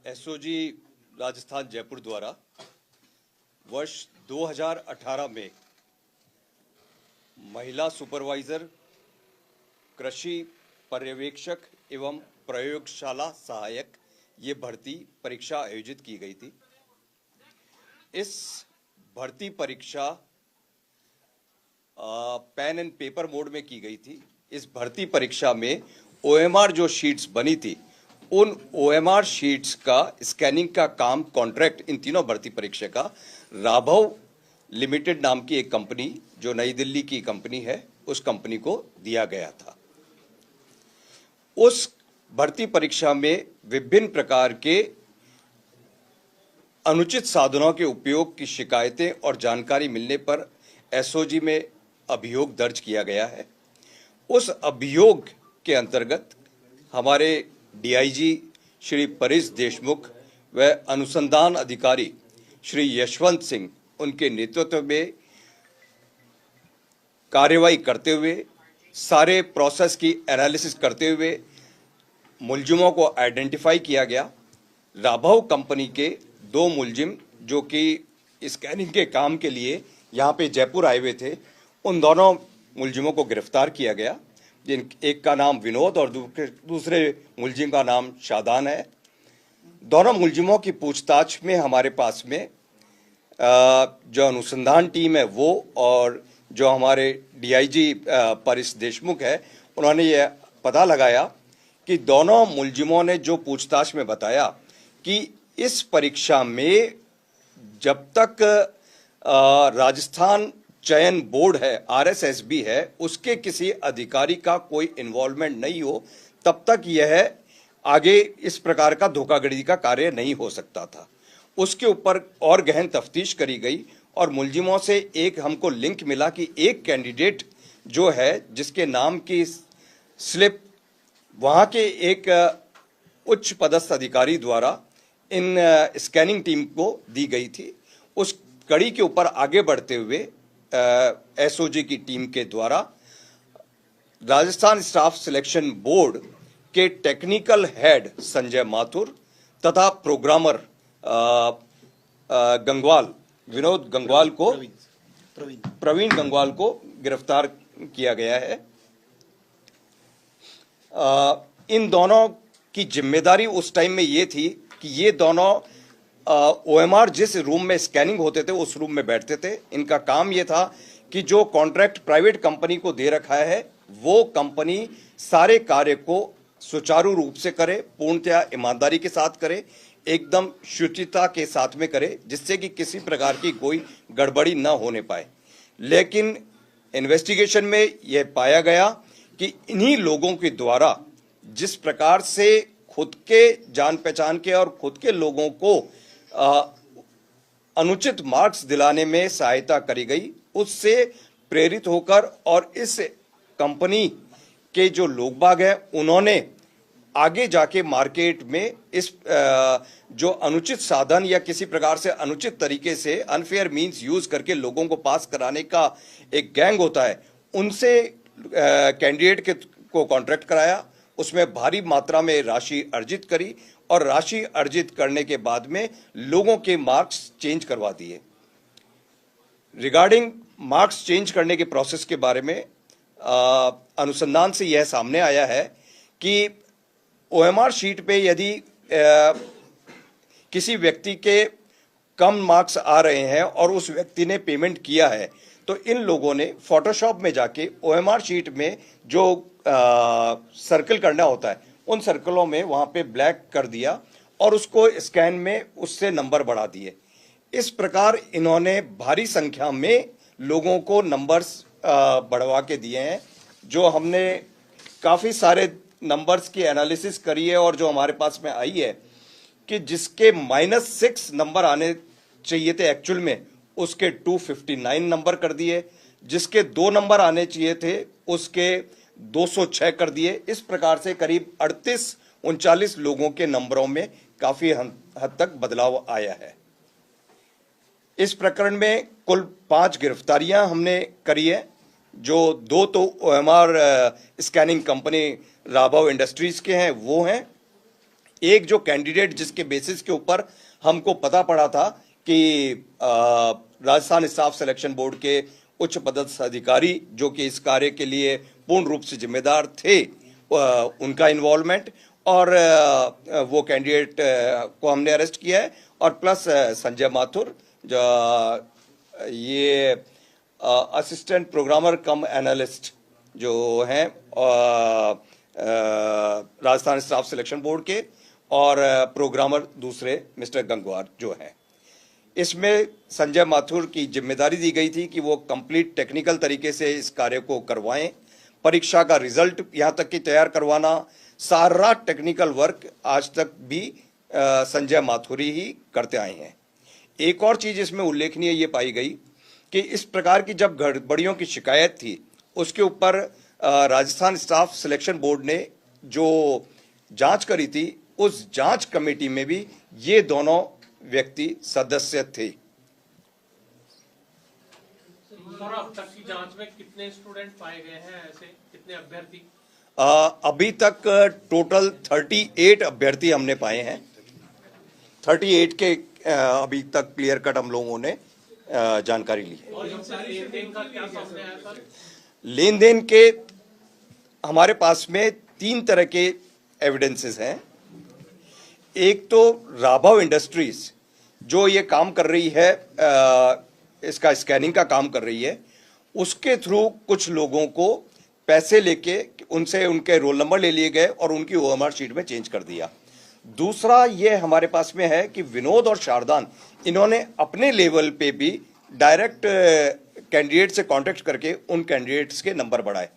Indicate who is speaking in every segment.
Speaker 1: SOG Rajasthan Jaipur द्वारा वर्ष 2018 में महिला सुपरवाइजर, कृषि पर्यवेक्षक एवं प्रयोगशाला सहायक ये भर्ती परीक्षा आयोजित की गई थी। इस भर्ती परीक्षा पेन एंड पेपर मोड में की गई थी। इस भर्ती परीक्षा में ओएमआर जो शीट्स बनी थी, उन ओएमआर शीट्स का स्कैनिंग का काम कॉन्ट्रैक्ट इन तीनों भर्ती परीक्षा का राघव लिमिटेड नाम की एक कंपनी जो नई दिल्ली की कंपनी है, उस कंपनी को दिया गया था। उस भर्ती परीक्षा में विभिन्न प्रकार के अनुचित साधनों के उपयोग की शिकायतें और जानकारी मिलने पर एसओजी में अभियोग दर्ज किया गया है। उस अभियोग के अंतर्गत हमारे डीआईजी श्री परेश देशमुख व अनुसंधान अधिकारी श्री यशवंत सिंह उनके नेतृत्व में कार्रवाई करते हुए, सारे प्रोसेस की एनालिसिस करते हुए मुलजिमों को आइडेंटिफाई किया गया। राघव कंपनी के 2 मुलजिम जो कि स्कैनिंग के काम के लिए यहाँ पे जयपुर आए हुए थे, उन दोनों मुलजिमों को गिरफ्तार किया गया। जिन एक का नाम विनोद और दूसरे मुलजिम का नाम शादान है। दोनों मुलजिमों की पूछताछ में हमारे पास में जो अनुसंधान टीम है वो और जो हमारे डीआईजी परेश देशमुख है, उन्होंने ये पता लगाया कि दोनों मुलजिमों ने जो पूछताछ में बताया कि इस परीक्षा में जब तक राजस्थान चयन बोर्ड है, आरएसएसबी है, उसके किसी अधिकारी का कोई इन्वॉल्वमेंट नहीं हो, तब तक यह आगे इस प्रकार का धोखाधड़ी का कार्य नहीं हो सकता था। उसके ऊपर और गहन तफ्तीश करी गई और मुलजिमों से एक हमको लिंक मिला कि एक कैंडिडेट जो है, जिसके नाम की स्लिप वहाँ के एक उच्च पदस्थ अधिकारी द्वारा इन स्कैनिंग टीम को दी गई थी। उस कड़ी के ऊपर आगे बढ़ते हुए एसओजी की टीम के द्वारा राजस्थान स्टाफ सिलेक्शन बोर्ड के टेक्निकल हेड संजय माथुर तथा प्रोग्रामर विनोद गंगवाल को प्रवीण गंगवाल को गिरफ्तार किया गया है। इन दोनों की जिम्मेदारी उस टाइम में ये थी कि ये दोनों ओएमआर जिस रूम में स्कैनिंग होते थे उस रूम में बैठते थे। इनका काम ये था कि जो कॉन्ट्रैक्ट प्राइवेट कंपनी को दे रखा है वो कंपनी सारे कार्य को सुचारू रूप से करे, पूर्णतया ईमानदारी के साथ करे, एकदम शुचिता के साथ में करे, जिससे कि किसी प्रकार की कोई गड़बड़ी न होने पाए। लेकिन इन्वेस्टिगेशन में यह पाया गया कि इन्हीं लोगों के द्वारा जिस प्रकार से खुद के जान पहचान के और खुद के लोगों को अनुचित मार्क्स दिलाने में सहायता करी गई, उससे प्रेरित होकर और इस कंपनी के जो लोग बाग हैं उन्होंने आगे जाके मार्केट में इस जो अनुचित साधन या किसी प्रकार से अनुचित तरीके से अनफेयर मींस यूज करके लोगों को पास कराने का एक गैंग होता है, उनसे कैंडिडेट को कॉन्ट्रैक्ट कराया। उसमें भारी मात्रा में राशि अर्जित करी और राशि अर्जित करने के बाद में लोगों के मार्क्स चेंज करवा दिए। रिगार्डिंग मार्क्स चेंज करने के प्रोसेस के बारे में अनुसंधान से यह सामने आया है कि ओएमआर शीट पे यदि किसी व्यक्ति के कम मार्क्स आ रहे हैं और उस व्यक्ति ने पेमेंट किया है, तो इन लोगों ने फोटोशॉप में जाके ओएमआर शीट में जो सर्कल करना होता है, उन सर्कलों में वहां पे ब्लैक कर दिया और उसको स्कैन में उससे नंबर बढ़ा दिए। इस प्रकार इन्होंने भारी संख्या में लोगों को नंबर्स बढ़वा के दिए हैं। जो हमने काफ़ी सारे नंबर्स की एनालिसिस करी है और जो हमारे पास में आई है कि जिसके -6 नंबर आने चाहिए थे एक्चुअल में, उसके 259 नंबर कर दिए। जिसके 2 नंबर आने चाहिए थे उसके 206 कर दिए। इस प्रकार से करीब 38-39 लोगों के नंबरों में काफी हद तक बदलाव आया है। इस प्रकरण में कुल 5 गिरफ्तारियां हमने करी है, जो 2 तो OMR scanning company Raghav industries के हैं वो हैं, एक जो कैंडिडेट जिसके बेसिस के ऊपर हमको पता पड़ा था कि राजस्थान स्टाफ सिलेक्शन बोर्ड के उच्च पदस्थ अधिकारी जो कि इस कार्य के लिए पूर्ण रूप से जिम्मेदार थे, उनका इन्वॉल्वमेंट, और वो कैंडिडेट को हमने अरेस्ट किया है। और प्लस संजय माथुर, जो ये असिस्टेंट प्रोग्रामर कम एनालिस्ट जो हैं राजस्थान स्टाफ सिलेक्शन बोर्ड के, और प्रोग्रामर दूसरे मिस्टर गंगवार जो हैं। इसमें संजय माथुर की जिम्मेदारी दी गई थी कि वो कंप्लीट टेक्निकल तरीके से इस कार्य को करवाएं, परीक्षा का रिजल्ट यहाँ तक कि तैयार करवाना, सारा टेक्निकल वर्क आज तक भी संजय माथुरी ही करते आए हैं। एक और चीज इसमें उल्लेखनीय ये पाई गई कि इस प्रकार की जब गड़बड़ियों की शिकायत थी, उसके ऊपर राजस्थान स्टाफ सिलेक्शन बोर्ड ने जो जांच करी थी, उस जांच कमेटी में भी ये दोनों व्यक्ति सदस्य थे।
Speaker 2: सर, अब तक की जांच में कितने स्टूडेंट पाए गए हैं, ऐसे कितने अभ्यर्थी?
Speaker 1: अभी तक टोटल 38 अभ्यर्थी हमने पाए हैं। 38 के अभी तक क्लियर कट हम लोगों ने जानकारी ली है।
Speaker 2: और लेन देन का क्या सामने आया सर?
Speaker 1: लेन देन के हमारे पास में 3 तरह के एविडेंसेस हैं। एक तो राघव इंडस्ट्रीज जो ये काम कर रही है, इसका स्कैनिंग का काम कर रही है, उसके थ्रू कुछ लोगों को पैसे लेके उनसे उनके रोल नंबर ले लिए गए और उनकी ओएमआर शीट में चेंज कर दिया। दूसरा ये हमारे पास में है कि विनोद और शारदान, इन्होंने अपने लेवल पे भी डायरेक्ट कैंडिडेट से कांटेक्ट करके उन कैंडिडेट्स के नंबर बढ़ाए।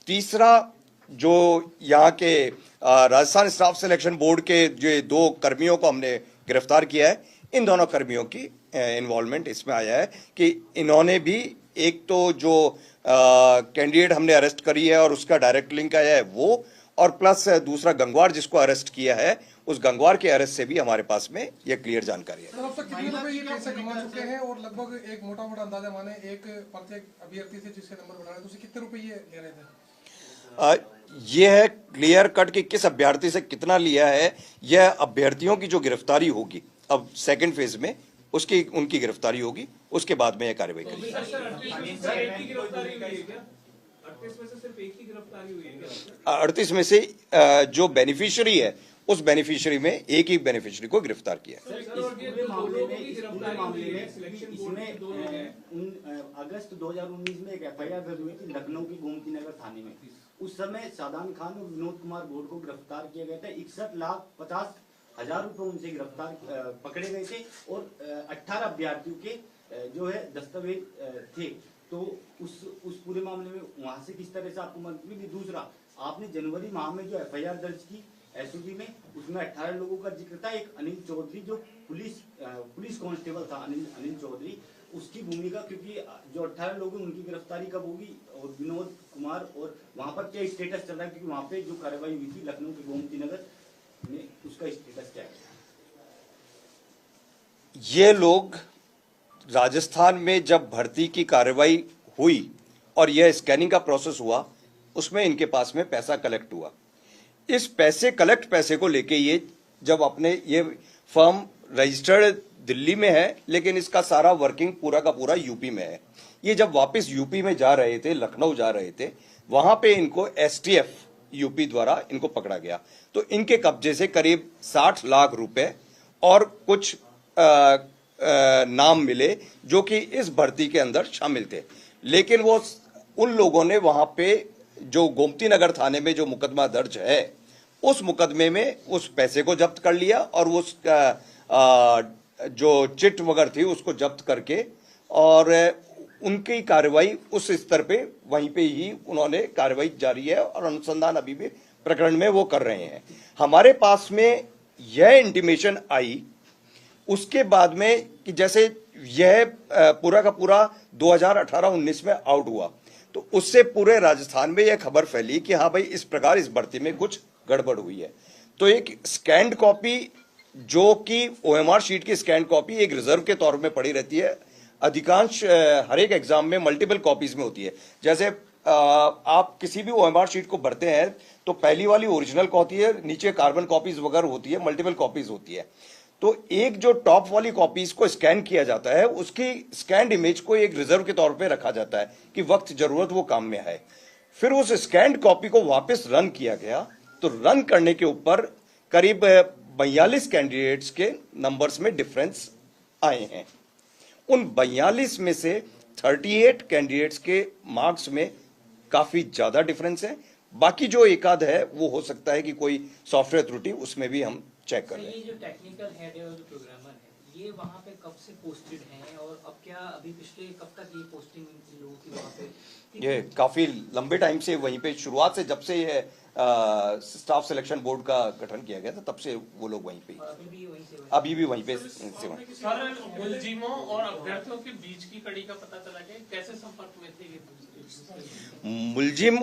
Speaker 1: तीसरा, जो यहाँ के राजस्थान स्टाफ सिलेक्शन बोर्ड के जो 2 कर्मियों को हमने गिरफ्तार किया है, इन दोनों कर्मियों की इन्वॉल्वमेंट इसमें आया है कि इन्होंने भी, एक तो जो कैंडिडेट हमने अरेस्ट करी है और उसका डायरेक्ट लिंक आया है वो, और प्लस दूसरा गंगवार जिसको अरेस्ट किया है, उस गंगवार के अरेस्ट से भी हमारे पास में ये क्लियर जानकारी है।
Speaker 3: सर, अब तक कितने रुपए ये पैसे कमा चुके हैं, और लगभग एक मोटा अंदाजा माने एक प्रत्येक अभ्यर्थी से जिसके नंबर बढ़ा रहे हैं, तो उसे कितने रुपए ये ले रहे थे?
Speaker 1: ये है क्लियर कट कि किस अभ्यर्थी से कितना लिया है, यह अभ्यर्थियों की जो गिरफ्तारी होगी अब सेकंड फेज में, उसकी उनकी गिरफ्तारी होगी, उसके बाद में यह कार्रवाई करेगी। 38 में से जो बेनिफिशियरी है, उस बेनिफिशियरी में एक ही बेनिफिशियरी को गिरफ्तार किया।
Speaker 4: अगस्त 2019 में एक एफआईआर दर्ज हुई थी लखनऊ की गोमती नगर थाने में। उस समय सादान खान और विनोद कुमार गोड को गिरफ्तार किया गया था। 61,50,000 रुपए उनसे गिरफ्तार पकड़े गए थे, और 18 अभ्यर्थियों के जो है दस्तावेज थे। तो उस पूरे मामले में वहां से किस तरह से आपको मदद मिली? दूसरा, आपने जनवरी माह में जो एफआईआर दर्ज की एसओजी में, उसमें 18 लोगों का जिक्र था। एक अनिल चौधरी जो पुलिस कांस्टेबल था, अनिल चौधरी, उसकी भूमिका, क्योंकि जो 18 लोग हैं उनकी गिरफ्तारी कब होगी, और विनोद कुमार, और वहां पर क्या स्टेटस चल रहा है, क्योंकि वहां पे जो कार्रवाई हुई थी लखनऊ के गोमती नगर में, उसका स्टेटस क्या है?
Speaker 1: ये लोग राजस्थान में जब भर्ती की कार्रवाई हुई और यह स्कैनिंग का प्रोसेस हुआ, उसमें इनके पास में पैसा कलेक्ट हुआ। इस पैसे को लेके ये जब अपने, ये फर्म रजिस्टर्ड दिल्ली में है, लेकिन इसका सारा वर्किंग पूरा का पूरा यूपी में है। ये जब वापस यूपी में जा रहे थे, लखनऊ जा रहे थे, वहां पे इनको एसटीएफ यूपी द्वारा इनको पकड़ा गया। तो इनके कब्जे से करीब 60 लाख रुपए और कुछ नाम मिले जो कि इस भर्ती के अंदर शामिल थे। लेकिन वो उन लोगों ने वहां पे जो गोमती नगर थाने में जो मुकदमा दर्ज है, उस मुकदमे में उस पैसे को जब्त कर लिया और उस जो चिट वगैरह थी उसको जब्त करके, और उनकी कार्रवाई उस स्तर पे वहीं पे ही उन्होंने कार्रवाई जारी है और अनुसंधान अभी भी प्रकरण में वो कर रहे हैं। हमारे पास में यह इंटीमेशन आई उसके बाद में कि जैसे यह पूरा का पूरा 2018-19 में आउट हुआ, तो उससे पूरे राजस्थान में यह खबर फैली कि हाँ भाई, इस प्रकार इस भर्ती में कुछ गड़बड़ हुई है। तो एक स्कैंड कॉपी, जो कि ओएमआर शीट की स्कैंड कॉपी एक रिजर्व के तौर में पड़ी रहती है। अधिकांश हर एक एग्जाम में मल्टीपल कॉपीज में होती है। जैसे आप किसी भी ओएमआर शीट को भरते हैं तो पहली वाली ओरिजिनल होती है, नीचे कार्बन कॉपीज वगैरह होती है, मल्टीपल कॉपीज होती है। तो एक जो टॉप वाली कॉपीज को स्कैन किया जाता है, उसकी स्कैन्ड इमेज को एक रिजर्व के तौर पे रखा जाता है कि वक्त जरूरत वो काम में आए। फिर उस स्कैन्ड कॉपी को वापस रन किया गया, तो रन करने के ऊपर करीब 42 कैंडिडेट्स के नंबर्स में डिफरेंस आए हैं। उन 42 में से 38 कैंडिडेट्स के मार्क्स में काफी ज्यादा डिफरेंस है। बाकी जो एक आध है वो हो सकता है कि कोई सॉफ्टवेयर त्रुटि, उसमें भी हम चेक कर रहे हैं।
Speaker 5: ये जो टेक्निकल हेड है और जो प्रोग्रामर है, ये वहाँ पे कब से पोस्टेड हैं और अब क्या अभी पिछले कब तक ये पोस्टिंग इन लोगों की वहाँ पे?
Speaker 1: ये काफी लंबे टाइम से वहीं पे, शुरुआत से जब से ये स्टाफ सिलेक्शन बोर्ड का गठन किया गया था तब से वो लोग वहीं पे,
Speaker 5: और अभी भी वहीं से
Speaker 1: अभी भी वहीं पे सेवा।
Speaker 2: सर, मुलजिमों और अभ्यर्थियों के बीच की कड़ी का पता चला कि कैसे संपर्क में थे ये दूसरे?
Speaker 1: मुलजिम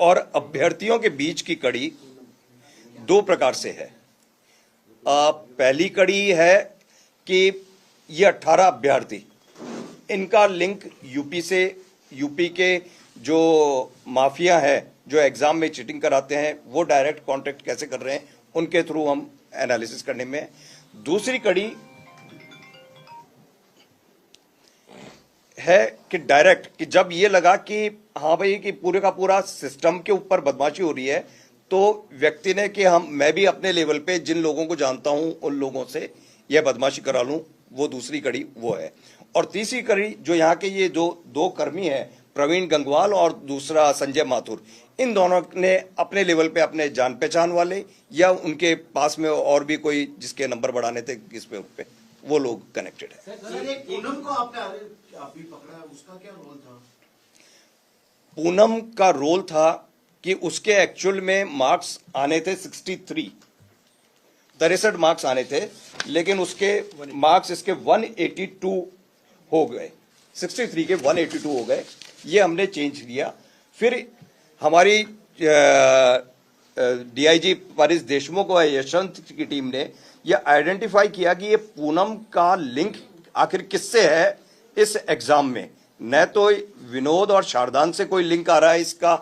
Speaker 1: और अभ्यर्थियों के बीच की कड़ी दो प्रकार से है। पहली कड़ी है कि ये 18 अभ्यर्थी, इनका लिंक यूपी से, यूपी के जो माफिया है जो एग्जाम में चीटिंग कराते हैं, वो डायरेक्ट कांटेक्ट कैसे कर रहे हैं, उनके थ्रू हम एनालिसिस करने में। दूसरी कड़ी है कि डायरेक्ट, कि जब ये लगा कि हाँ भाई कि पूरे का पूरा सिस्टम के ऊपर बदमाशी हो रही है, तो व्यक्ति ने कि मैं भी अपने लेवल पे जिन लोगों को जानता हूं उन लोगों से यह बदमाशी करा लूं, वो दूसरी कड़ी वो है। और तीसरी कड़ी जो यहाँ के ये जो दो कर्मी हैं, प्रवीण गंगवाल और दूसरा संजय माथुर, इन दोनों ने अपने लेवल पे अपने जान पहचान वाले या उनके पास में और भी कोई जिसके नंबर बढ़ाने थे किस पे वो लोग कनेक्टेड है।
Speaker 6: पूनम को आपने अभी पकड़ा है, उसका क्या रोल था?
Speaker 1: पूनम का रोल था कि उसके एक्चुअल में मार्क्स आने थे 63 मार्क्स आने थे, लेकिन उसके मार्क्स इसके 182 हो गए, 63 के 182 हो गए। ये हमने चेंज किया। फिर हमारी डीआईजी पारिस देशमुख और यशवंत की टीम ने यह आइडेंटिफाई किया कि ये पूनम का लिंक आखिर किससे है इस एग्जाम में। न तो विनोद और शारदान से कोई लिंक आ रहा है इसका,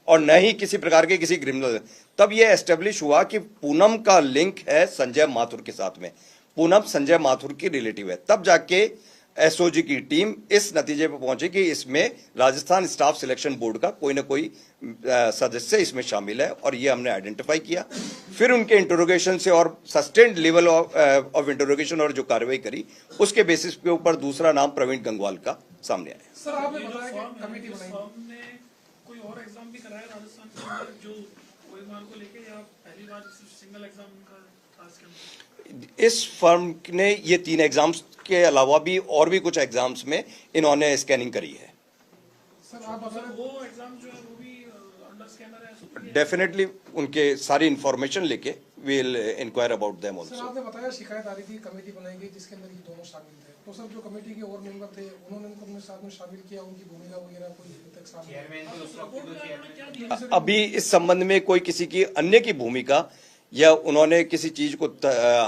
Speaker 1: और न ही किसी प्रकार के किसी क्रिमिनल। तब यह एस्टेब्लिश हुआ कि पूनम का लिंक है संजय माथुर के साथ में, पूनम संजय माथुर की रिलेटिव है। तब जाके एसओजी की टीम इस नतीजे पर पहुंची कि इसमें राजस्थान स्टाफ सिलेक्शन बोर्ड का कोई ना कोई सदस्य इसमें शामिल है, और ये हमने आइडेंटिफाई किया। फिर उनके इंटरोगेशन से और सस्टेन्ड लेवल ऑफ इंटरोगेशन और जो कार्रवाई करी, उसके बेसिस के ऊपर दूसरा नाम प्रवीण गंगवाल का सामने आया।
Speaker 3: सर आपने बताया कि कमेटी बनाई,
Speaker 7: कोई और एग्जाम भी कराया राजस्थान के अंदर जो ओएमआर को लेके, या पहली बार सिंगल एग्जाम उनका था इसके अंदर?
Speaker 1: इस फर्म ने ये 3 एग्जाम्स के अलावा भी और भी कुछ एग्जाम्स में इन्होंने स्कैनिंग करी है।
Speaker 3: सर आप बता रहे
Speaker 7: वो एग्जाम जो है वो भी अंडर स्कैनर है?
Speaker 1: डेफिनेटली उनके सारी इंफॉर्मेशन लेके will inquire about them
Speaker 3: sir
Speaker 1: also.
Speaker 3: आपने बताया शिकायत आ रही थी, कमेटी बनाई गई जिसके अंदर ये दोनों शामिल थे। तो सर जो कमेटी के और मेंबर थे उन्होंने उनको अपने साथ में शामिल किया, उनकी भूमिका वगैरह कोई अभी तक सामने?
Speaker 1: अभी इस संबंध में कोई किसी की अन्य की भूमिका या उन्होंने किसी चीज को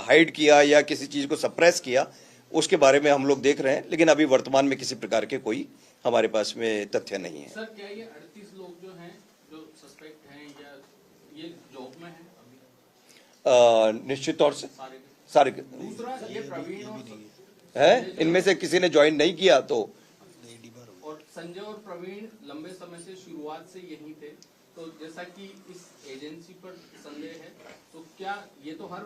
Speaker 1: हाइड किया या किसी चीज को सप्रेस किया, उसके बारे में हम लोग देख रहे हैं, लेकिन अभी वर्तमान में किसी प्रकार के कोई हमारे पास में तथ्य नहीं है।
Speaker 2: सर, क्या ये 38 लोग जो हैं जो सस्पेक्ट हैं या ये जॉब में हैं अभी?
Speaker 1: निश्चित तौर से
Speaker 2: सारे
Speaker 1: सारे
Speaker 2: दूसरा ये प्रवीण
Speaker 1: है, इनमें से किसी ने ज्वाइन नहीं किया तो
Speaker 2: और संजय और प्रवीण लंबे समय से शुरुआत से यही थे। तो जैसा कि इस एजेंसी पर संदेह है, तो क्या ये तो हर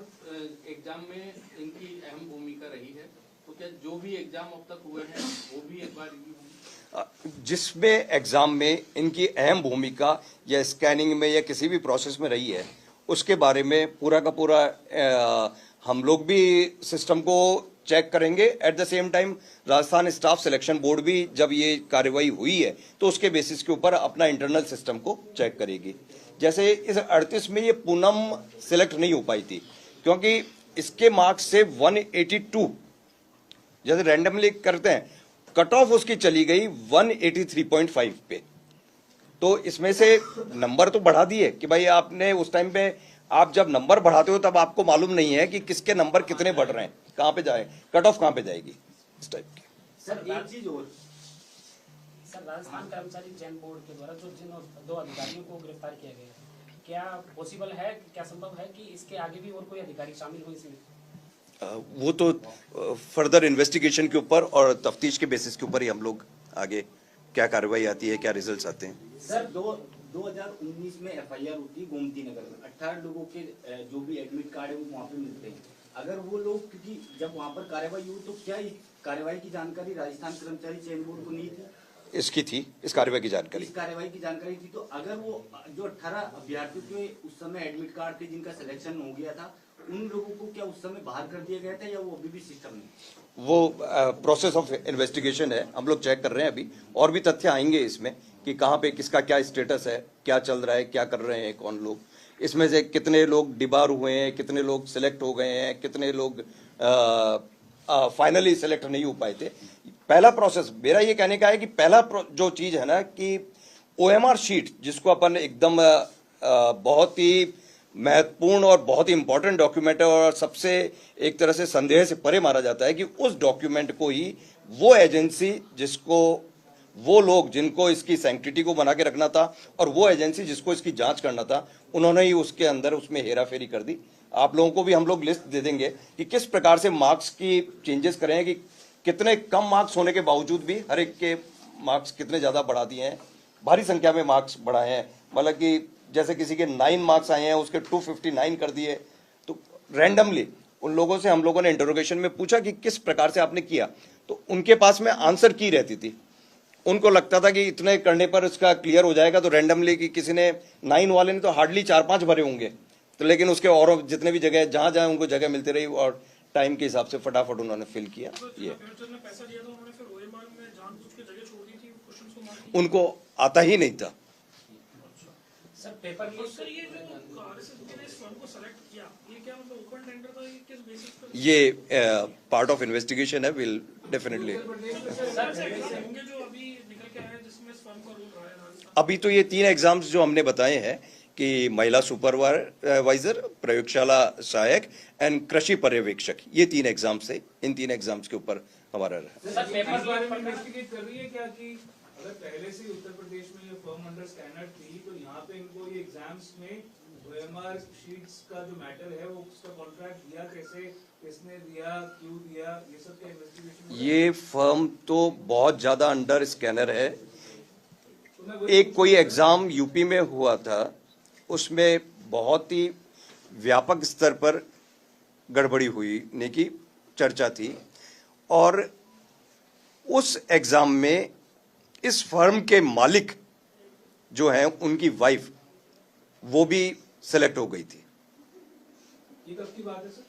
Speaker 2: एग्जाम में इनकी अहम भूमिका रही है, तो क्या जो भी एग्जाम अब तक हुए हैं वो भी एक बार रिव्यू होंगे?
Speaker 1: जिसमें एग्जाम में इनकी अहम भूमिका या स्कैनिंग में या किसी भी प्रोसेस में रही है, उसके बारे में पूरा का पूरा हम लोग भी सिस्टम को चेक करेंगे। At the same time Rajasthan staff selection board भी जब ये कार्रवाई हुई है तो उसके बेसिस के ऊपर अपना इंटरनल सिस्टम को चेक करेगी। जैसे इस 38 में ये पूनम सिलेक्ट नहीं हो पाई थी क्योंकि इसके मार्क्स से 182 जैसे रैंडमली करते हैं, कट ऑफ उसकी चली गई 183.5 पे। तो इसमें से नंबर तो बढ़ा दिए कि भाई आपने उस टाइम पे, आप जब नंबर बढ़ाते हो तब आपको मालूम नहीं है कि किसके नंबर कितने बढ़ रहे हैं, कहां पे जाए, कट ऑफ कहां पे जाएगी, इस टाइप की।
Speaker 4: सर एक चीज और,
Speaker 8: सर, राजस्थान कर्मचारी चयन बोर्ड के द्वारा जो जिन 2 अधिकारियों को गिरफ्तार किया गया है, क्या पॉसिबल है, क्या संभव है कि इसके आगे भी और कोई अधिकारी शामिल हो इसमें?
Speaker 1: वो तो फर्दर इन्वेस्टिगेशन के ऊपर और तफ्तीश के बेसिस के ऊपर ही हम लोग आगे क्या कार्रवाई आती है, क्या रिजल्ट्स आते हैं।
Speaker 4: सर 2019 में एफआईआर होती है गोमती नगर में, 18 लोगों के जो भी एडमिट कार्ड है वो वहाँ पे मिलते हैं। अगर वो लोग, क्योंकि जब वहाँ पर कार्रवाई हुई तो क्या इस कार्रवाई की जानकारी राजस्थान कर्मचारी चयन बोर्ड को नहीं थी?
Speaker 1: इसकी थी, इस कार्रवाई की जानकारी।
Speaker 4: इस कार्रवाई की जानकारी थी, तो अगर वो जो 18 अभ्यर्थियों के उस समय एडमिट कार्ड थे जिनका सिलेक्शन हो गया था, उन लोगों को क्या उस समय बाहर कर दिया गया था या वो अभी भी सिस्टम में?
Speaker 1: वो प्रोसेस ऑफ इन्वेस्टिगेशन है, हम लोग चेक कर रहे हैं अभी, और भी तथ्य आएंगे इसमें कि कहाँ पे किसका क्या स्टेटस है, क्या चल रहा है, क्या कर रहे हैं कौन लोग, इसमें से कितने लोग डिबार हुए हैं, कितने लोग सिलेक्ट हो गए हैं, कितने लोग फाइनली सिलेक्ट नहीं हो पाए थे। पहला प्रोसेस मेरा ये कहने का है कि पहला जो चीज है ना कि ओएमआर शीट, जिसको अपन एकदम बहुत ही महत्वपूर्ण और बहुत ही इंपॉर्टेंट डॉक्यूमेंट है और सबसे एक तरह से संदेह से परे माना जाता है कि उस डॉक्यूमेंट को ही वो एजेंसी जिसको, वो लोग जिनको इसकी सैंक्टिटी को बना के रखना था और वो एजेंसी जिसको इसकी जांच करना था, उन्होंने ही उसके अंदर उसमें हेराफेरी कर दी। आप लोगों को भी हम लोग लिस्ट दे देंगे कि किस प्रकार से मार्क्स की चेंजेस करें, कि कितने कम मार्क्स होने के बावजूद भी हर एक के मार्क्स कितने ज्यादा बढ़ा दिए हैं, भारी संख्या में मार्क्स बढ़ाए हैं। मतलब कि जैसे किसी के 9 मार्क्स आए हैं उसके 259 कर दिए। तो रैंडमली उन लोगों से हम लोगों ने इंटरोगेशन में पूछा कि किस प्रकार से आपने किया, तो उनके पास में आंसर की रहती थी। उनको लगता था कि इतने करने पर इसका क्लियर हो जाएगा, तो रैंडमली कि किसी ने 9 वाले ने तो हार्डली 4-5 भरे होंगे, तो लेकिन उसके और जितने भी जगह जहां जहां उनको जगह मिलती रही और टाइम के हिसाब से फटाफट उन्होंने फिल किया। ये
Speaker 7: पैसा दिया था उन्होंने, फिर ओएमआर में जानबूझ के जगह छोड़ दी थी क्वेश्चंस को मार्क किया।
Speaker 1: उनको आता ही नहीं था।
Speaker 8: सर, पेपर लीक,
Speaker 7: सर ये जो आरएसएस ने इस फर्म को सेलेक्ट किया, ये क्या मतलब ओपन टेंडर था, ये किस बेसिस पर?
Speaker 1: ये पार्ट ऑफ इन्वेस्टिगेशन है, विल डेफिनेटली।
Speaker 7: होंगे जो अभी निकल के आए हैं जिसमें इस फर्म का रोल रहा है राजस्थान?
Speaker 1: अभी तो ये 3 एग्जाम्स जो हमने बताए हैं कि महिला सुपरवाइजर, प्रयोगशाला सहायक एंड कृषि पर्यवेक्षक, ये 3 एग्जाम्स है। इन 3 एग्जाम्स के ऊपर हमारा
Speaker 8: सर, पेपर लीक पर
Speaker 9: इन्वेस्टिगेट कर रही है क्या कि अगर पहले से उत्तर प्रदेश में ये फर्म अंडर स्कैनर थी, तो यहाँ पे इनको ये एग्जाम्स में ओएमआर शीट्स का जो मैटर है वो उसका कॉन्ट्रैक्ट दिया कैसे, किसने दिया, क्यों दिया, ये सब का इन्वेस्टिगेशन?
Speaker 1: ये फर्म तो बहुत ज्यादा अंडर स्कैनर है। एक कोई एग्जाम यूपी में हुआ था, उसमें बहुत ही व्यापक स्तर पर गड़बड़ी हुई ने की चर्चा थी, और उस एग्जाम में इस फर्म के मालिक जो हैं उनकी वाइफ वो भी सिलेक्ट हो गई थी।
Speaker 9: ये कब की बात है सर?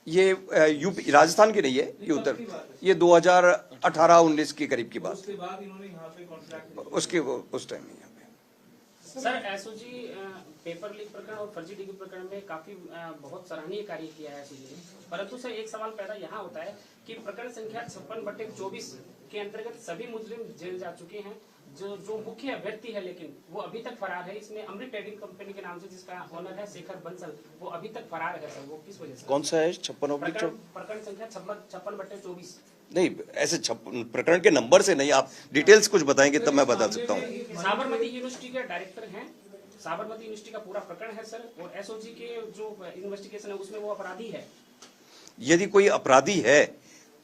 Speaker 1: ये यूपी, राजस्थान की नहीं है, ये उत्तर, ये 2018-19 के करीब की बात।
Speaker 9: उसके बाद इन्होंने यहाँ पे कॉन्ट्रैक्ट
Speaker 1: उसके उस टाइम यहाँ पे।
Speaker 8: सर, एसओजी पेपर लीक प्रकरण और फर्जी डिग्री प्रकरण में काफी बहुत सराहनीय कार्य किया है एसओजी ने, परंतु सर एक सवाल पैदा यहाँ होता है कि प्रकरण संख्या 56/24 के अंतर्गत सभी मुजरिम जेल जा चुके हैं। जो मुख्य अभ्यर्थी है लेकिन वो अभी तक फरार है। इसमें अमृत ट्रेडिंग कंपनी के नाम से जिसका ओनर है शेखर बंसल, वो अभी तक फरार है सर। वो किस वजह से?
Speaker 1: कौन सा है? 56/24?
Speaker 8: प्रकरण संख्या 56/24।
Speaker 1: नहीं, ऐसे प्रकरण के नंबर से नहीं, आप डिटेल्स कुछ बताएंगे तब मैं बता सकता हूँ।
Speaker 8: साबरमती यूनिवर्सिटी के डायरेक्टर हैं, साबरमती यूनिवर्सिटी का पूरा प्रकरण है सर, और एसओजी के जो इन्वेस्टिगेशन है उसमें वो अपराधी है।
Speaker 1: यदि कोई अपराधी है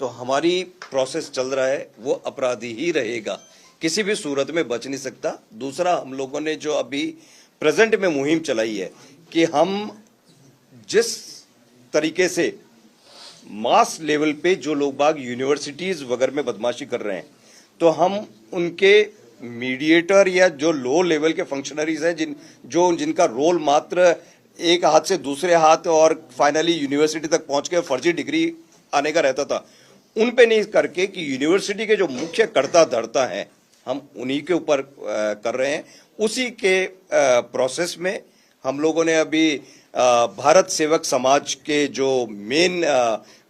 Speaker 1: तो हमारी प्रोसेस चल रहा है, वो अपराधी ही रहेगा, किसी भी सूरत में बच नहीं सकता। दूसरा, हम लोगों ने जो अभी प्रेजेंट में मुहिम चलाई है कि हम जिस तरीके से मास लेवल पे जो लोग बाग यूनिवर्सिटीज वगैरह में बदमाशी कर रहे हैं, तो हम उनके मीडिएटर या जो लो लेवल के फंक्शनरीज हैं जिनका रोल मात्र एक हाथ से दूसरे हाथ और फाइनली यूनिवर्सिटी तक पहुंच के फर्जी डिग्री आने का रहता था, उन पे नहीं करके कि यूनिवर्सिटी के जो मुख्य कर्ता धर्ता हैं हम उन्हीं के ऊपर कर रहे हैं। उसी के प्रोसेस में हम लोगों ने अभी भारत सेवक समाज के जो मेन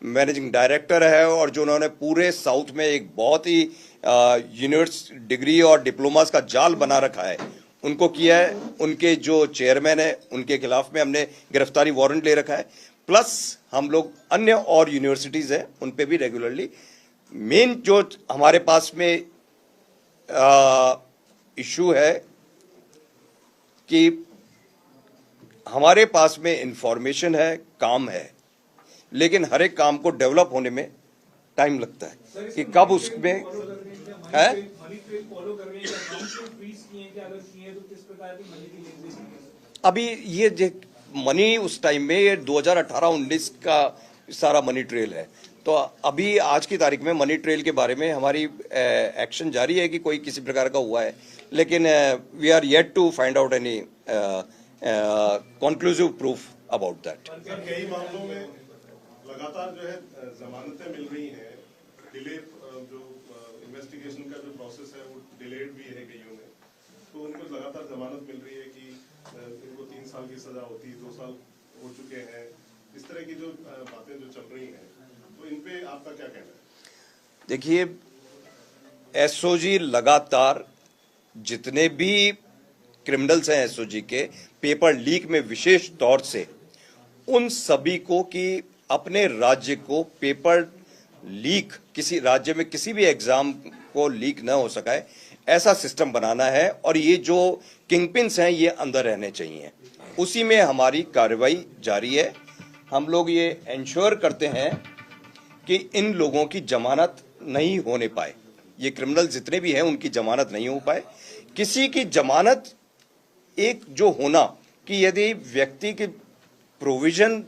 Speaker 1: मैनेजिंग डायरेक्टर है और जो उन्होंने पूरे साउथ में एक बहुत ही यूनिवर्सिटी डिग्री और डिप्लोमास का जाल बना रखा है, उनको किया है। उनके जो चेयरमैन है उनके खिलाफ में हमने गिरफ्तारी वारंट ले रखा है। प्लस हम लोग अन्य और यूनिवर्सिटीज हैं उन पे भी रेगुलरली, मेन जो हमारे पास में इशू है कि हमारे पास में इंफॉर्मेशन है, काम है, लेकिन हर एक काम को डेवलप होने में टाइम लगता है कि कब उसमें है।
Speaker 9: मनी ट्रेल फॉलो कर रहे हैं, अकाउंट में फ्रीज किए हैं, क्या अगर किए हैं तो किस प्रकार की मनी की लेन देन है?
Speaker 1: अभी ये मनी उस टाइम में ये 2018-19 का सारा मनी ट्रेल है, तो अभी आज की तारीख में मनी ट्रेल के बारे में हमारी एक्शन जारी है कि कोई किसी प्रकार का हुआ है, लेकिन we are yet to find out any conclusive proof about that.
Speaker 10: कई मामलों में लगातार जो है जमानतें मिल रही हैं, डिले जो इन्वेस्टिगेशन का जो प्रोसेस है वो डिलेड भी है कईयों में, तो उनको लगातार जमानत मिल रही है कि इनको 3 साल की सजा होती, 2 साल हो चुके हैं, इस तरह की जो बातें जो चल रही हैं, तो इन पे आपका क्या कहना है?
Speaker 1: देखिए, एसओजी लगातार जितने भी क्रिमिनल्स हैं एसओजी के पेपर लीक में विशेष तौर से उन सभी को कि अपने राज्य को पेपर लीक, किसी राज्य में किसी भी एग्जाम को लीक न हो सके ऐसा सिस्टम बनाना है, और ये जो किंगपिन्स हैं ये अंदर रहने चाहिए, उसी में हमारी कार्रवाई जारी है। हम लोग ये इंश्योर करते हैं कि इन लोगों की जमानत नहीं होने पाए, ये क्रिमिनल जितने भी हैं उनकी जमानत नहीं हो पाए। किसी की जमानत एक जो होना कि यदि व्यक्ति की प्रोविजन,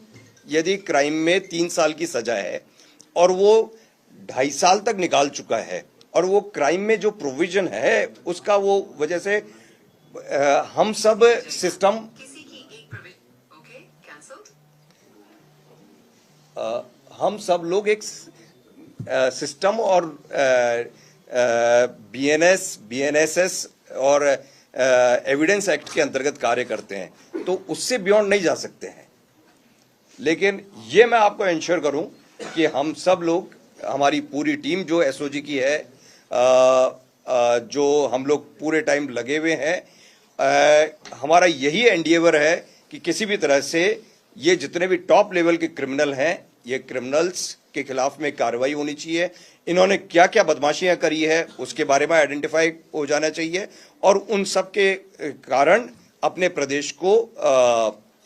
Speaker 1: यदि क्राइम में 3 साल की सजा है और वो 2.5 साल तक निकाल चुका है, और वो क्राइम में जो प्रोविजन है उसका वो वजह से हम सब सिस्टम हम सब लोग एक सिस्टम और बीएनएसएस और एविडेंस एक्ट के अंतर्गत कार्य करते हैं, तो उससे बियॉन्ड नहीं जा सकते हैं। लेकिन ये मैं आपको इंश्योर करूं कि हम सब लोग, हमारी पूरी टीम जो एसओजी की है, जो हम लोग पूरे टाइम लगे हुए हैं, हमारा यही एंडिएवर है कि किसी भी तरह से ये जितने भी टॉप लेवल के क्रिमिनल हैं, ये क्रिमिनल्स के खिलाफ में कार्रवाई होनी चाहिए। इन्होंने क्या क्या बदमाशियां करी है उसके बारे में आइडेंटिफाई हो जाना चाहिए, और उन सब के कारण अपने प्रदेश को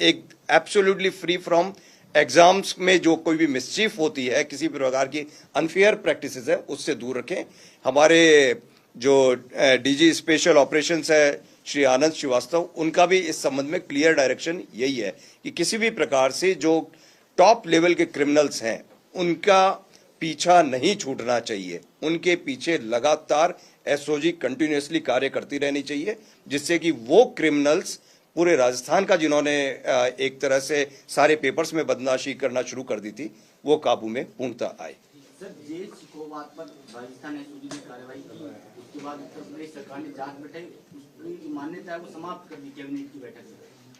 Speaker 1: एक एब्सोल्युटली फ्री फ्रॉम एग्जाम्स में जो कोई भी मिसचीफ होती है, किसी भी प्रकार की अनफेयर प्रैक्टिसेस है, उससे दूर रखें। हमारे जो डीजी स्पेशल ऑपरेशंस है श्री आनंद श्रीवास्तव, उनका भी इस संबंध में क्लियर डायरेक्शन यही है कि किसी भी प्रकार से जो टॉप लेवल के क्रिमिनल्स हैं उनका पीछा नहीं छूटना चाहिए, उनके पीछे लगातार एसओजी कंटिन्यूअसली कार्य करती रहनी चाहिए, जिससे कि वो क्रिमिनल्स पूरे राजस्थान का जिन्होंने एक तरह से सारे पेपर्स में बदमाशी करना शुरू कर दी थी, वो काबू में पूर्णतः आए।
Speaker 4: सर, जे सिकोवाद पर राजस्थान एसओजी ने कार्रवाई की, उसके बाद उत्तर प्रदेश सरकार ने जांच बैठाई, उसकी मान्यता है वो समाप्त कर दी कैबिनेट की बैठक से।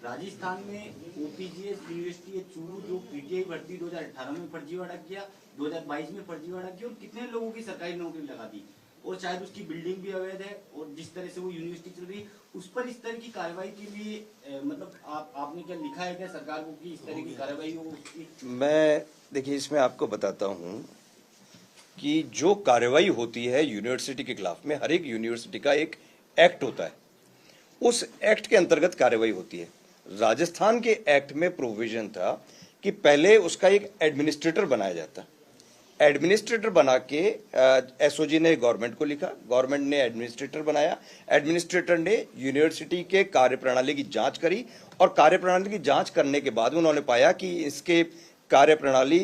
Speaker 4: राजस्थान में ओपीजीएस यूनिवर्सिटी चूरू जो पीटीआई भर्ती 2018 में फर्जीवाड़ा किया, 2022 में फर्जीवाड़ा किया, और कितने लोगों की सरकारी नौकरी लगा दी, और शायद उसकी बिल्डिंग भी अवैध है, और जिस तरह से वो यूनिवर्सिटी चल रही उस पर इस तरह की कार्रवाई के लिए मतलब आपने क्या लिखा है क्या सरकार को कि इस तरह की कार्रवाई हो?
Speaker 1: मैं देखिए इसमें आपको बताता हूं कि जो कार्रवाई होती है यूनिवर्सिटी के खिलाफ में, हर एक यूनिवर्सिटी का एक एक्ट होता है, उस एक्ट के अंतर्गत कार्रवाई होती है। राजस्थान के एक्ट में प्रोविजन था कि पहले उसका एक एडमिनिस्ट्रेटर बनाया जाता, एडमिनिस्ट्रेटर बना के एसओजी ने गवर्नमेंट को लिखा, गवर्नमेंट ने एडमिनिस्ट्रेटर बनाया, एडमिनिस्ट्रेटर ने यूनिवर्सिटी के कार्यप्रणाली की जांच करी, और कार्यप्रणाली की जांच करने के बाद उन्होंने पाया कि इसके कार्यप्रणाली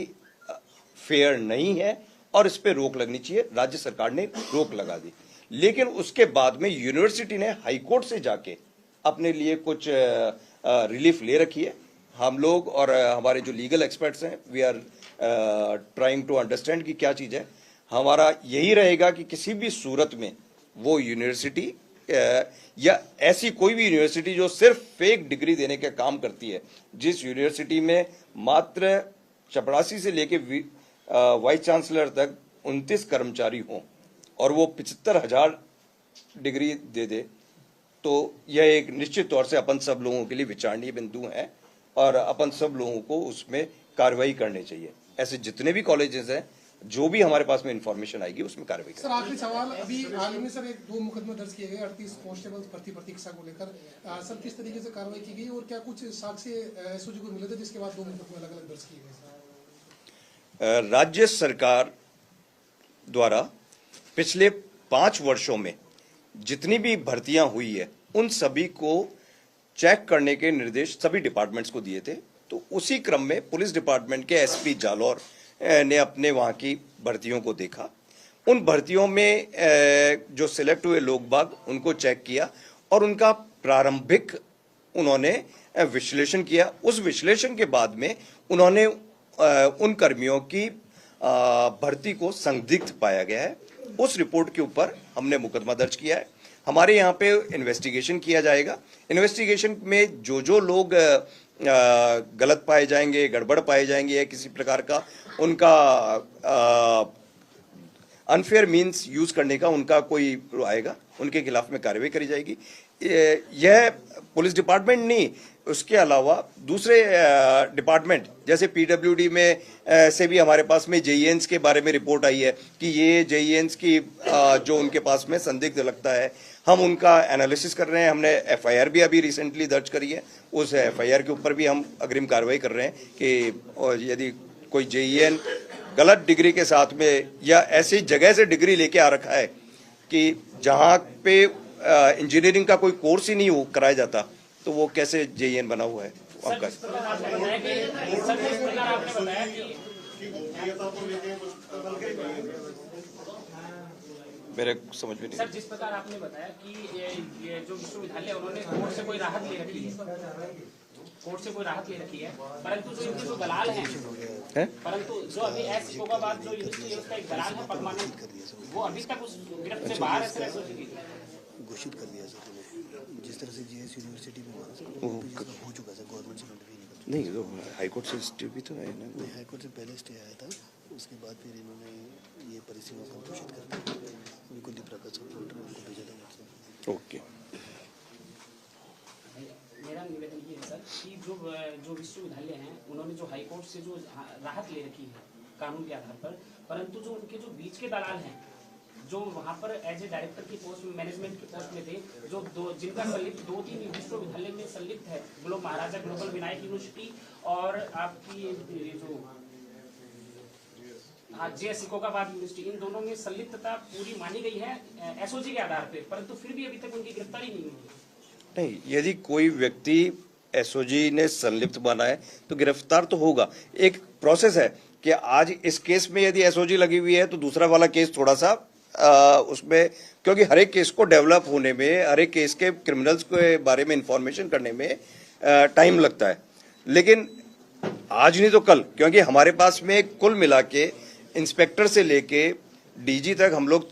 Speaker 1: फेयर नहीं है और इस पे रोक लगनी चाहिए। राज्य सरकार ने रोक लगा दी, लेकिन उसके बाद में यूनिवर्सिटी ने हाईकोर्ट से जाके अपने लिए कुछ रिलीफ ले रखी है। हम लोग और हमारे जो लीगल एक्सपर्ट्स हैं, we are trying to understand कि क्या चीज है। हमारा यही रहेगा कि किसी भी सूरत में वो यूनिवर्सिटी या ऐसी कोई भी यूनिवर्सिटी जो सिर्फ फेक डिग्री देने का काम करती है, जिस यूनिवर्सिटी में मात्र चपरासी से लेके वाइस चांसलर तक 29 कर्मचारी हों और वो 75,000 डिग्री दे दे, तो यह एक निश्चित तौर से अपन सब लोगों के लिए विचारणीय बिंदु है और अपन सब लोगों को उसमें कार्रवाई करनी चाहिए। ऐसे जितने भी कॉलेजेस हैं जो भी हमारे पास में इंफॉर्मेशन आएगी उसमें कार्रवाई
Speaker 3: सर आखिरी सवाल, अभी हाल में सर 2 मुकदमे दर्ज किए गए 38 कांस्टेबल भर्ती प्रतीक्षा को लेकर, सर किस तरीके से कार्रवाई की गई और क्या कुछ साक्ष्य एसओजी को मिले थे जिसके बाद 2 मुकदमे अलग अलग दर्ज किए गए?
Speaker 1: राज्य सरकार द्वारा पिछले 5 वर्षों में जितनी भी भर्तियां हुई है उन सभी को चेक करने के निर्देश सभी डिपार्टमेंट्स को दिए थे। तो उसी क्रम में पुलिस डिपार्टमेंट के एसपी जालौर ने अपने वहां की भर्तियों को देखा। उन भर्तियों में जो सिलेक्ट हुए लोग बाग उनको चेक किया और उनका प्रारंभिक उन्होंने विश्लेषण किया। उस विश्लेषण के बाद में उन्होंने उन कर्मियों की भर्ती को संदिग्ध पाया गया है। उस रिपोर्ट के ऊपर हमने मुकदमा दर्ज किया है। हमारे यहाँ पे इन्वेस्टिगेशन किया जाएगा। इन्वेस्टिगेशन में जो लोग गलत पाए जाएंगे, गड़बड़ पाए जाएंगे या किसी प्रकार का उनका अनफेयर मींस यूज करने का उनका कोई आएगा, उनके खिलाफ में कार्रवाई करी जाएगी। यह पुलिस डिपार्टमेंट नहीं, उसके अलावा दूसरे डिपार्टमेंट जैसे पीडब्ल्यूडी में से भी हमारे पास में जेईएन्स के बारे में रिपोर्ट आई है कि ये जेईएन्स की जो उनके पास में संदिग्ध लगता है, हम उनका एनालिसिस कर रहे हैं। हमने एफआईआर भी अभी रिसेंटली दर्ज करी है। उस एफआईआर के ऊपर भी हम अग्रिम कार्रवाई कर रहे हैं कि यदि कोई जेईएन गलत डिग्री के साथ में या ऐसी जगह से डिग्री लेके आ रखा है कि जहां पे इंजीनियरिंग का कोई कोर्स ही नहीं कराया जाता, तो वो कैसे जेईएन बना हुआ है आपका? मेरे समझ में नहीं।
Speaker 8: सर जिस प्रकार आपने बताया कि ये जो विश्वविद्यालय उन्होंने कोर्ट से कोई राहत ले रखी है, परंतु जो इनके जो दलाल हैं, परंतु जो अभी ऐशोकाबाद जो यूनिवर्सिटी है उसका एक दलाल है परमानेंट, वो अभी तक उस गिरफ्त से बाहर है।
Speaker 6: घोषित कर दिया सर, जिस तरह से जीएस यूनिवर्सिटी में हो चुका है, गवर्नमेंट से नोटिफिकेशन
Speaker 1: नहीं, तो हाईकोर्ट से स्टे भी तो है ना।
Speaker 6: हाईकोर्ट से पहले स्टे आया था, उसके बाद फिर इन्होंने ये परिसीमा को घोषित कर दिया, उनको प्रकाश उनको भेजा था।
Speaker 1: ओके,
Speaker 8: मेरा निवेदन ये है सर कि जो विश्वविद्यालय हैं उन्होंने जो हाईकोर्ट से जो राहत ले रखी है कानून के आधार पर, परंतु जो उनके जो बीच के दलाल हैं जो वहाँ पर एज ए डायरेक्टर की पोस्ट में, मैनेजमेंट की पोस्ट में थे, जो जिनका संलिप्त 2-3 विश्वविद्यालय में संलिप्त है, महाराजा ग्लोबल विनायक यूनिवर्सिटी और आपकी जो जेएसइकोकाबाद यूनिवर्सिटी, इन दोनों में संलिप्तता पूरी मानी गई है एसओजी के आधार पर, परंतु फिर भी अभी तक उनकी गिरफ्तारी नहीं हुई।
Speaker 1: नहीं, यदि कोई व्यक्ति एसओजी ने संलिप्त बना है तो गिरफ्तार तो होगा। एक प्रोसेस है कि आज इस केस में यदि एसओजी लगी हुई है तो दूसरा वाला केस थोड़ा सा उसमें, क्योंकि हर एक केस को डेवलप होने में, हर एक केस के क्रिमिनल्स के बारे में इंफॉर्मेशन करने में टाइम लगता है। लेकिन आज नहीं तो कल, क्योंकि हमारे पास में कुल मिला के इंस्पेक्टर से लेके डीजी तक हम लोग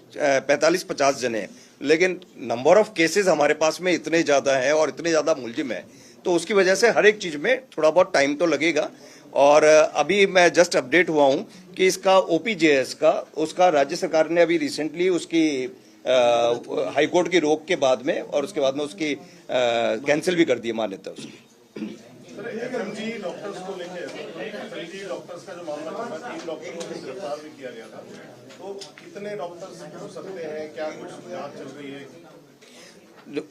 Speaker 1: 45-50 जने हैं, लेकिन नंबर ऑफ केसेस हमारे पास में इतने ज्यादा हैं और इतने ज्यादा मुलजिम है, तो उसकी वजह से हर एक चीज में थोड़ा बहुत टाइम तो लगेगा। और अभी मैं जस्ट अपडेट हुआ हूं कि इसका ओपीजेएस का, उसका राज्य सरकार ने अभी रिसेंटली उसकी हाईकोर्ट की रोक के बाद में और उसके बाद में उसकी कैंसिल भी कर दी मान्यता उसकी।
Speaker 10: एफएमजी डॉक्टर्स को लेकर, एफएमजी डॉक्टर्स का जो मामला था, 3 डॉक्टरों को गिरफ्तार भी किया गया था, तो कितने डॉक्टर्स हो सकते हैं, क्या कुछ जांच चल रही है?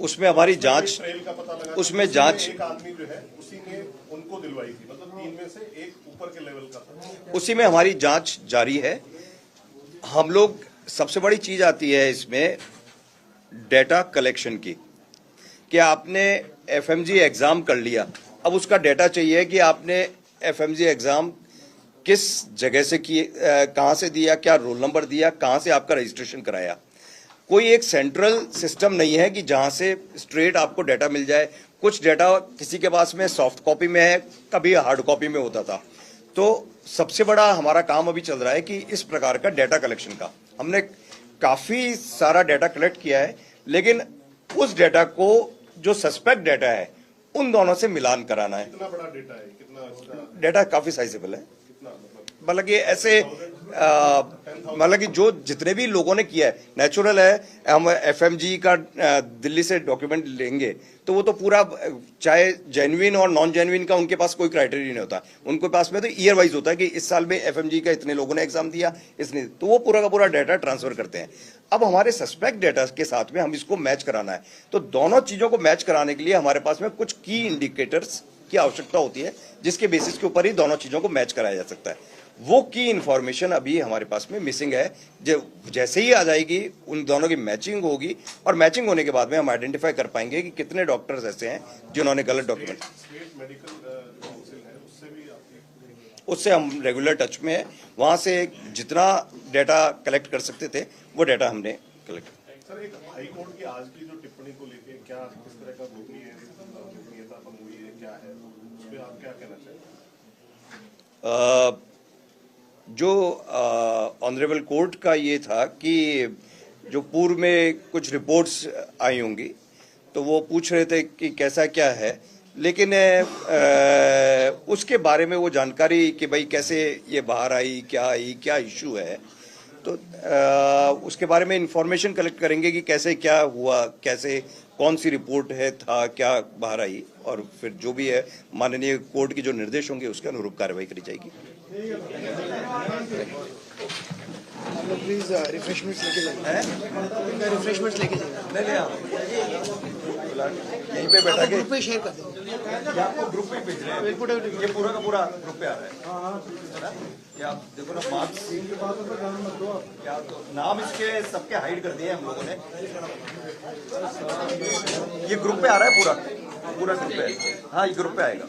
Speaker 1: उसमें हमारी जांच,
Speaker 10: ट्रेल का पता लगा,
Speaker 1: उसमें जांच,
Speaker 10: एक आदमी जो है उसी ने उनको दिलवाई थी, मतलब 3 में से एक ऊपर के लेवल का था,
Speaker 1: उसी में हमारी जांच जारी है। हम लोग, सबसे बड़ी चीज आती है इसमें डेटा कलेक्शन की, कि आपने एफएमजी एग्जाम कर लिया, अब उसका डेटा चाहिए कि आपने एफएमजी एग्जाम किस जगह से किए, कहां से दिया, क्या रोल नंबर दिया, कहां से आपका रजिस्ट्रेशन कराया। कोई एक सेंट्रल सिस्टम नहीं है कि जहां से स्ट्रेट आपको डेटा मिल जाए। कुछ डेटा किसी के पास में सॉफ्ट कॉपी में है, कभी हार्ड कॉपी में होता था। तो सबसे बड़ा हमारा काम अभी चल रहा है कि इस प्रकार का डेटा कलेक्शन का, हमने काफी सारा डेटा कलेक्ट किया है, लेकिन उस डेटा को जो सस्पेक्ट डेटा है उन दोनों से मिलान कराना है।
Speaker 10: कितना बड़ा डेटा है, कितना
Speaker 1: डेटा काफी साइजेबल है।
Speaker 10: कितना मतलब
Speaker 1: मतलब कि ऐसे मतलब कि जो जितने भी लोगों ने किया है, नेचुरल है, हम एफएमजी का दिल्ली से डॉक्यूमेंट लेंगे तो वो तो पूरा, चाहे जेन्युइन और नॉन जेन्युइन का उनके पास कोई क्राइटेरिया नहीं होता, उनके पास में तो ईयर वाइज होता है कि इस साल में एफएमजी का इतने लोगों ने एग्जाम दिया, इसने, तो वो पूरा का पूरा डाटा ट्रांसफर करते हैं। अब हमारे सस्पेक्ट डाटा के साथ में हम इसको मैच कराना है, तो दोनों चीजों को मैच कराने के लिए हमारे पास में कुछ की इंडिकेटर्स की आवश्यकता होती है, जिसके बेसिस के ऊपर ही दोनों चीजों को मैच कराया जा सकता है। वो की इंफॉर्मेशन अभी हमारे पास में मिसिंग है, जो जैसे ही आ जाएगी उन दोनों की मैचिंग होगी, और मैचिंग होने के बाद में हम आइडेंटिफाई कर पाएंगे कि कितने डॉक्टर्स ऐसे हैं जिन्होंने गलत डॉक्यूमेंट। उससे हम रेगुलर टच में है, वहां से जितना डाटा कलेक्ट कर सकते थे वो डाटा हमने कलेक्ट।
Speaker 10: सर, एक हाई कोर्ट की आज की जो टिप्पणी को लेके क्या किस तरह का गोपनीयता हुई है, क्या है, उस पर आप क्या कहना चाहेंगे?
Speaker 1: जो ऑनरेबल कोर्ट का ये था कि जो पूर्व में कुछ रिपोर्ट्स आई होंगी तो वो पूछ रहे थे कि कैसा क्या है, लेकिन उसके बारे में वो जानकारी कि भाई कैसे ये बाहर आई, क्या इशू है, तो उसके बारे में इंफॉर्मेशन कलेक्ट करेंगे कि कैसे क्या हुआ, कैसे कौन सी रिपोर्ट है, था क्या बाहर आई, और फिर जो भी है माननीय कोर्ट की जो निर्देश होंगे उसके अनुरूप कार्रवाई करी जाएगी।
Speaker 6: प्लीज रिफ्रेशमेंट्स लेके जाइए, रिफ्रेशमेंट्स लेके जाइए।
Speaker 1: यहीं पे बैठा के
Speaker 6: ग्रुप पे शेयर कर देंगे,
Speaker 1: ये आपको ग्रुप में भेज रहे हैं, ये पूरा का पूरा ग्रुप पे आ रहा है। ये आप देखो ना, मार्क्स क्या तो नाम इसके सबके हाइड कर दिए हम लोगों ने, ये ग्रुप पे आ रहा है, पूरा ग्रुप पे। हाँ, ये ग्रुप पे आएगा।